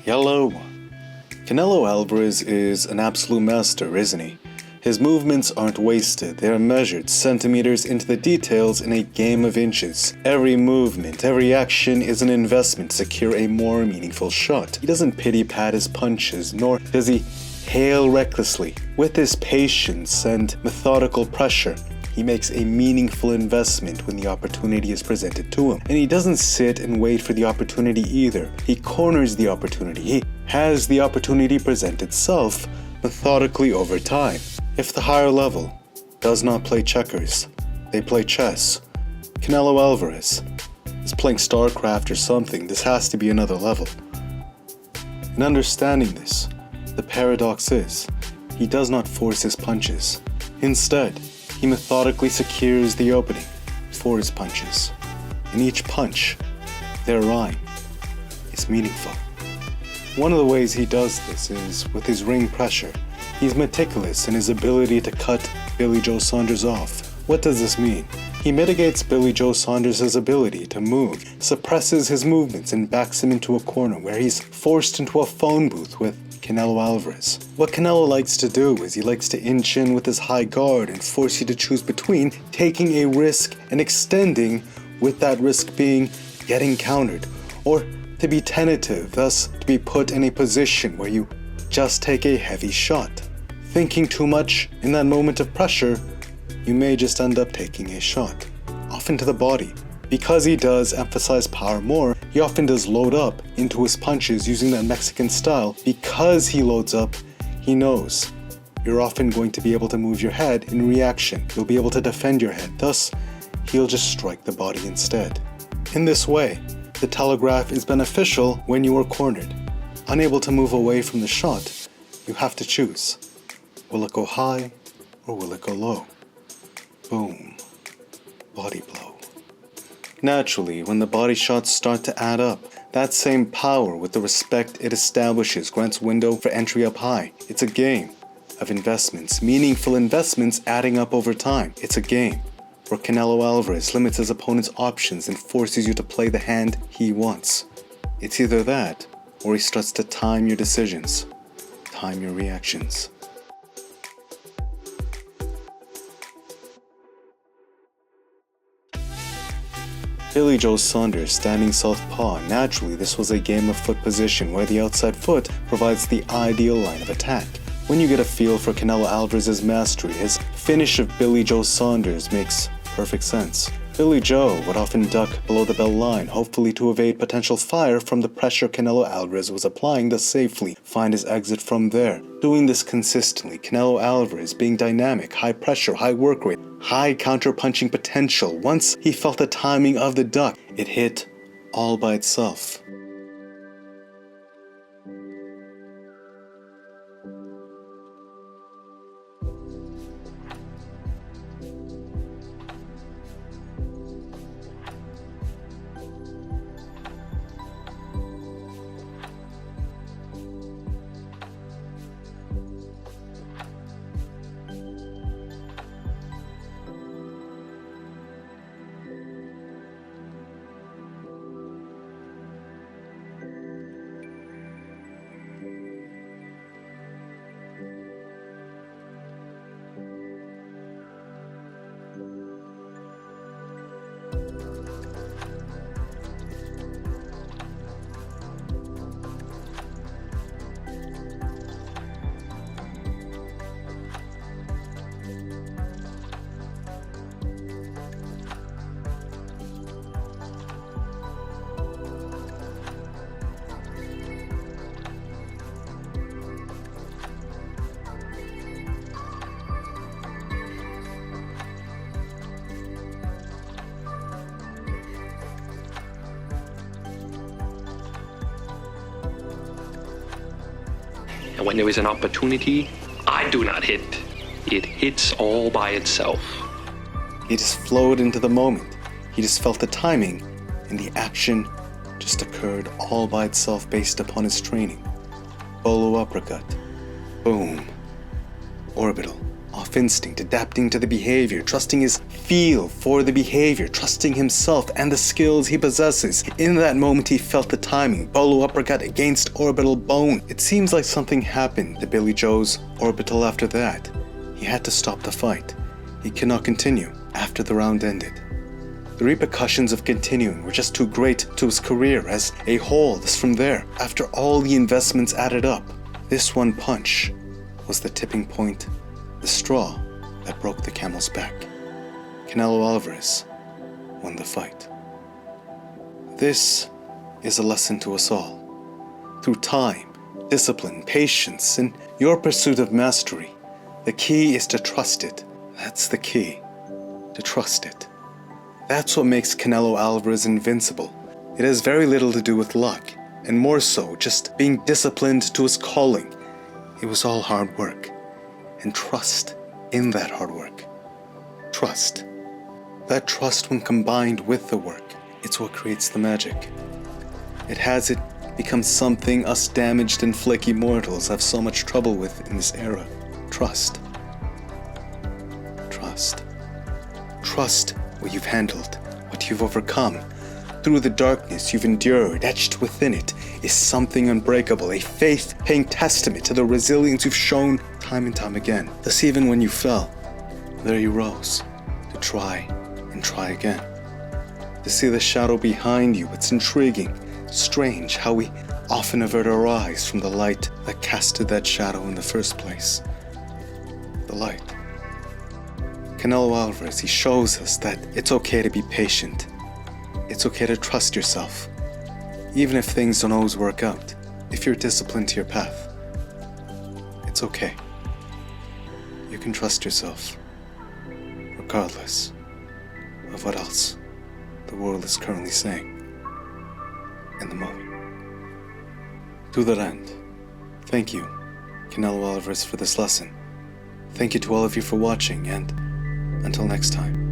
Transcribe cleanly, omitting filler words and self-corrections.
Hello. Canelo Alvarez is an absolute master, isn't he? His movements aren't wasted, they are measured centimeters into the details in a game of inches. Every movement, every action is an investment to secure a more meaningful shot. He doesn't pity-pat his punches, nor does he hail recklessly. With his patience and methodical pressure, he makes a meaningful investment when the opportunity is presented to him. And he doesn't sit and wait for the opportunity either. He corners the opportunity. He has the opportunity present itself methodically over time. If the higher level does not play checkers, they play chess. Canelo Alvarez is playing StarCraft or something. This has to be another level. In understanding this, the paradox is, he does not force his punches. Instead, he methodically secures the opening for his punches. In each punch, their rhyme is meaningful. One of the ways he does this is with his ring pressure. He's meticulous in his ability to cut Billy Joe Saunders off. What does this mean? He mitigates Billy Joe Saunders' ability to move, suppresses his movements, and backs him into a corner where he's forced into a phone booth with Canelo Alvarez. What Canelo likes to do is he likes to inch in with his high guard and force you to choose between taking a risk and extending, with that risk being getting countered, or to be tentative, thus to be put in a position where you just take a heavy shot. Thinking too much in that moment of pressure, you may just end up taking a shot, often to the body. Because he does emphasize power more, he often does load up into his punches using that Mexican style. Because he loads up, he knows you're often going to be able to move your head in reaction. You'll be able to defend your head, thus he'll just strike the body instead. In this way, the telegraph is beneficial when you are cornered. Unable to move away from the shot, you have to choose. Will it go high or will it go low? Boom. Body blow. Naturally, when the body shots start to add up, that same power with the respect it establishes grants window for entry up high. It's a game of investments, meaningful investments adding up over time. It's a game where Canelo Alvarez limits his opponent's options and forces you to play the hand he wants. It's either that, or he starts to time your decisions, time your reactions. Billy Joe Saunders standing southpaw. Naturally, this was a game of foot position where the outside foot provides the ideal line of attack. When you get a feel for Canelo Alvarez's mastery, his finish of Billy Joe Saunders makes perfect sense. Billy Joe would often duck below the bell line, hopefully to evade potential fire from the pressure Canelo Alvarez was applying to safely find his exit from there. Doing this consistently, Canelo Alvarez being dynamic, high pressure, high work rate, high counter-punching potential. Once he felt the timing of the duck, it hit all by itself. And when there is an opportunity, I do not hit. It hits all by itself. He just flowed into the moment. He just felt the timing, and the action just occurred all by itself based upon his training. Bolo uppercut. Boom. Orbital. off instinct, adapting to the behavior, trusting his feel for the behavior, trusting himself and the skills he possesses. In that moment, he felt the timing. Bolo uppercut against orbital bone. It seems like something happened to Billy Joe's orbital after that. He had to stop the fight. He could not continue after the round ended. The repercussions of continuing were just too great to his career as a whole. This from there, after all the investments added up, this one punch was the tipping point, the straw that broke the camel's back. Canelo Alvarez won the fight. This is a lesson to us all. Through time, discipline, patience, and your pursuit of mastery, the key is to trust it. That's the key, to trust it. That's what makes Canelo Alvarez invincible. It has very little to do with luck, and more so just being disciplined to his calling. It was all hard work, and trust in that hard work. Trust. That trust, when combined with the work, it's what creates the magic. It has become something us damaged and flaky mortals have so much trouble with in this era. Trust. Trust. Trust what you've handled, what you've overcome. Through the darkness you've endured, etched within it is something unbreakable, a faith-paying testament to the resilience you've shown time and time again. Thus, even when you fell, there you rose, to try and try again. To see the shadow behind you, it's intriguing, strange how we often avert our eyes from the light that casted that shadow in the first place. The light. Canelo Alvarez, he shows us that it's okay to be patient. It's okay to trust yourself. Even if things don't always work out, if you're disciplined to your path, it's okay. You can trust yourself, regardless of what else the world is currently saying in the moment. To that end, thank you, Canelo Alvarez, for this lesson. Thank you to all of you for watching, and until next time.